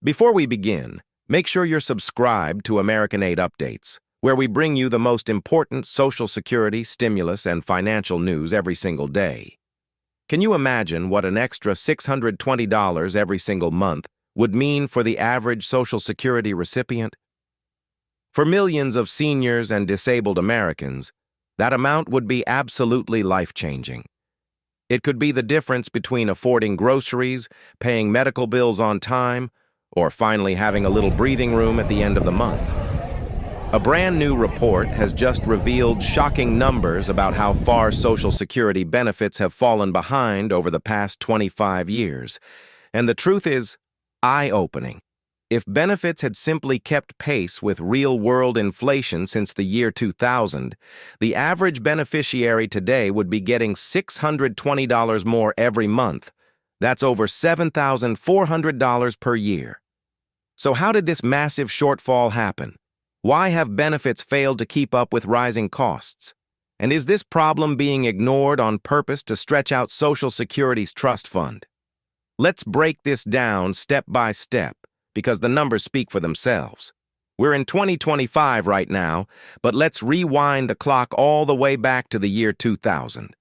Before we begin, make sure you're subscribed to American Aid Updates, where we bring you the most important Social Security, stimulus, and financial news every single day. Can you imagine what an extra $620 every single month would mean for the average Social Security recipient? For millions of seniors and disabled Americans, that amount would be absolutely life-changing. It could be the difference between affording groceries, paying medical bills on time, or finally having a little breathing room at the end of the month. A brand new report has just revealed shocking numbers about how far Social Security benefits have fallen behind over the past 25 years. And the truth is eye-opening. If benefits had simply kept pace with real-world inflation since the year 2000, the average beneficiary today would be getting $620 more every month. That's over $7,400 per year. So how did this massive shortfall happen? Why have benefits failed to keep up with rising costs? And is this problem being ignored on purpose to stretch out Social Security's trust fund? Let's break this down step by step, because the numbers speak for themselves. We're in 2025 right now, but let's rewind the clock all the way back to the year 2000.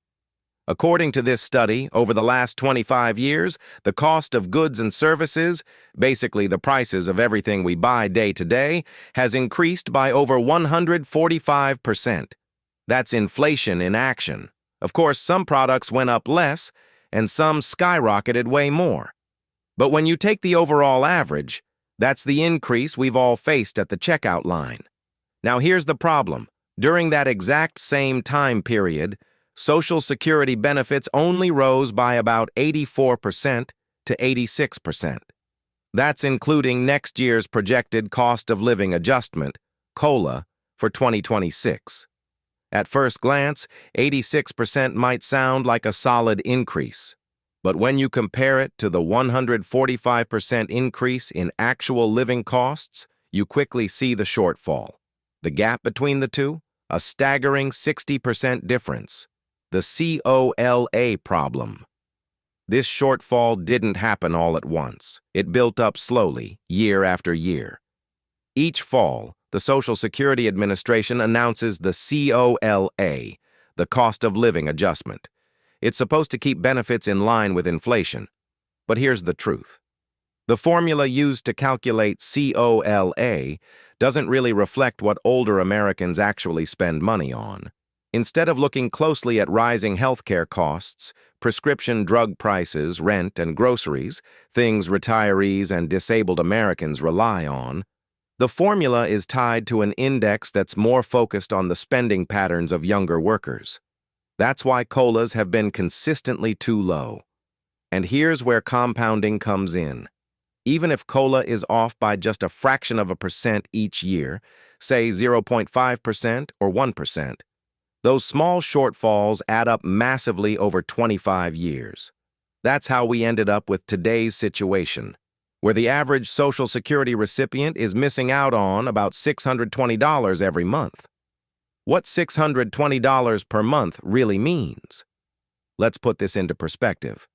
According to this study, over the last 25 years, the cost of goods and services, basically the prices of everything we buy day to day, has increased by over 145%. That's inflation in action. Of course, some products went up less, and some skyrocketed way more. But when you take the overall average, that's the increase we've all faced at the checkout line. Now here's the problem. During that exact same time period, Social Security benefits only rose by about 84% to 86%. That's including next year's projected cost of living adjustment, COLA, for 2026. At first glance, 86% might sound like a solid increase. But when you compare it to the 145% increase in actual living costs, you quickly see the shortfall. The gap between the two? A staggering 60% difference. The COLA problem. This shortfall didn't happen all at once. It built up slowly, year after year. Each fall, the Social Security Administration announces the COLA, the cost of living adjustment. It's supposed to keep benefits in line with inflation. But here's the truth. The formula used to calculate COLA doesn't really reflect what older Americans actually spend money on. Instead of looking closely at rising healthcare costs, prescription drug prices, rent, and groceries, things retirees and disabled Americans rely on, the formula is tied to an index that's more focused on the spending patterns of younger workers. That's why COLAs have been consistently too low. And here's where compounding comes in. Even if COLA is off by just a fraction of a percent each year, say 0.5% or 1%, those small shortfalls add up massively over 25 years. That's how we ended up with today's situation, where the average Social Security recipient is missing out on about $620 every month. What $620 per month really means? Let's put this into perspective.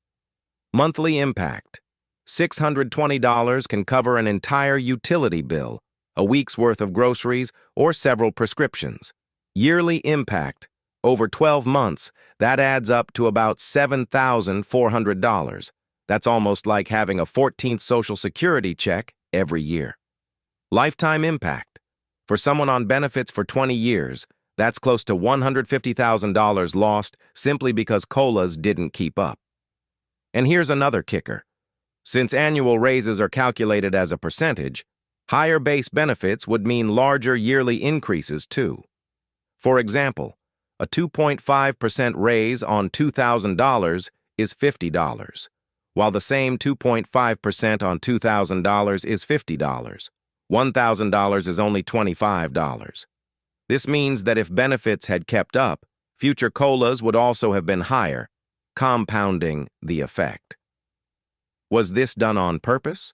Monthly impact. $620 can cover an entire utility bill, a week's worth of groceries, or several prescriptions. Yearly impact, over 12 months, that adds up to about $7,400. That's almost like having a 14th Social Security check every year. Lifetime impact. For someone on benefits for 20 years, that's close to $150,000 lost simply because COLAs didn't keep up. And here's another kicker. Since annual raises are calculated as a percentage, higher base benefits would mean larger yearly increases too. For example, a 2.5% raise on $2,000 is $50, while the same 2.5% on $2,000 is $50. $1,000 is only $25. This means that if benefits had kept up, future COLAs would also have been higher, compounding the effect. Was this done on purpose?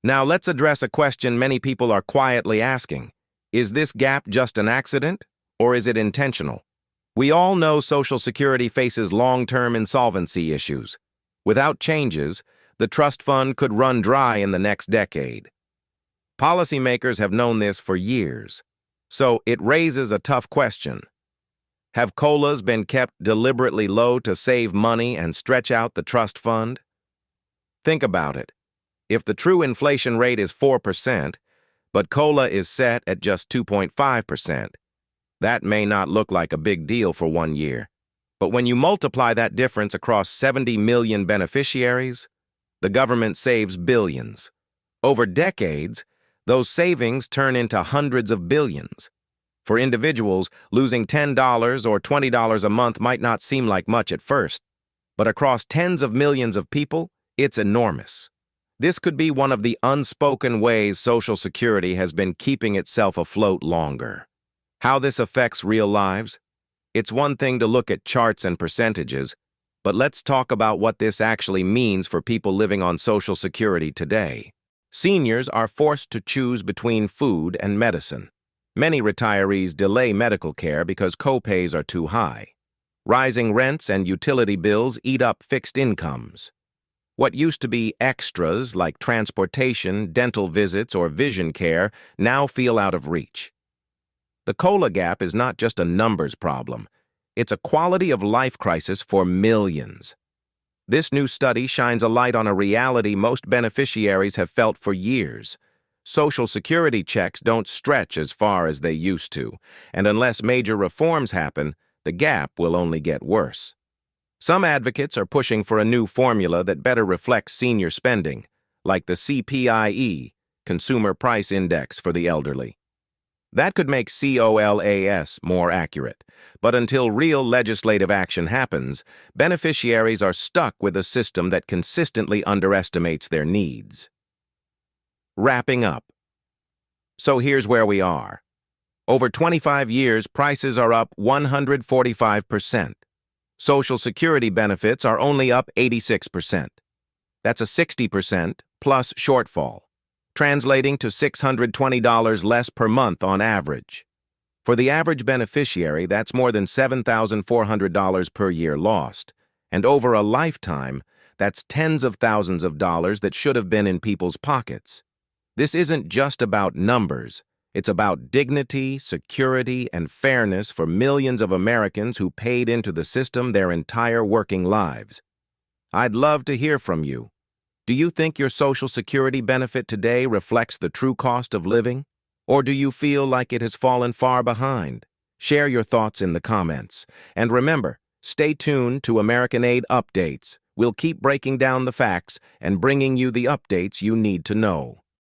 Now let's address a question many people are quietly asking. Is this gap just an accident, or is it intentional? We all know Social Security faces long-term insolvency issues. Without changes, the trust fund could run dry in the next decade. Policymakers have known this for years, so it raises a tough question. Have COLAs been kept deliberately low to save money and stretch out the trust fund? Think about it. If the true inflation rate is 4%, but COLA is set at just 2.5%, that may not look like a big deal for 1 year. But when you multiply that difference across 70 million beneficiaries, the government saves billions. Over decades, those savings turn into hundreds of billions. For individuals, losing $10 or $20 a month might not seem like much at first, but across tens of millions of people, it's enormous. This could be one of the unspoken ways Social Security has been keeping itself afloat longer. How this affects real lives? It's one thing to look at charts and percentages, but let's talk about what this actually means for people living on Social Security today. Seniors are forced to choose between food and medicine. Many retirees delay medical care because co-pays are too high. Rising rents and utility bills eat up fixed incomes. What used to be extras like transportation, dental visits, or vision care now feel out of reach. The COLA gap is not just a numbers problem. It's a quality of life crisis for millions. This new study shines a light on a reality most beneficiaries have felt for years. Social Security checks don't stretch as far as they used to, and unless major reforms happen, the gap will only get worse. Some advocates are pushing for a new formula that better reflects senior spending, like the CPIE, Consumer Price Index for the elderly. That could make COLAS more accurate, but until real legislative action happens, beneficiaries are stuck with a system that consistently underestimates their needs. Wrapping up. So here's where we are. Over 25 years, prices are up 145%. Social Security benefits are only up 86%. That's a 60% plus shortfall, translating to $620 less per month on average. For the average beneficiary, that's more than $7,400 per year lost, and over a lifetime, that's tens of thousands of dollars that should have been in people's pockets. This isn't just about numbers. It's about dignity, security, and fairness for millions of Americans who paid into the system their entire working lives. I'd love to hear from you. Do you think your Social Security benefit today reflects the true cost of living? Or do you feel like it has fallen far behind? Share your thoughts in the comments. And remember, stay tuned to American Aid Updates. We'll keep breaking down the facts and bringing you the updates you need to know.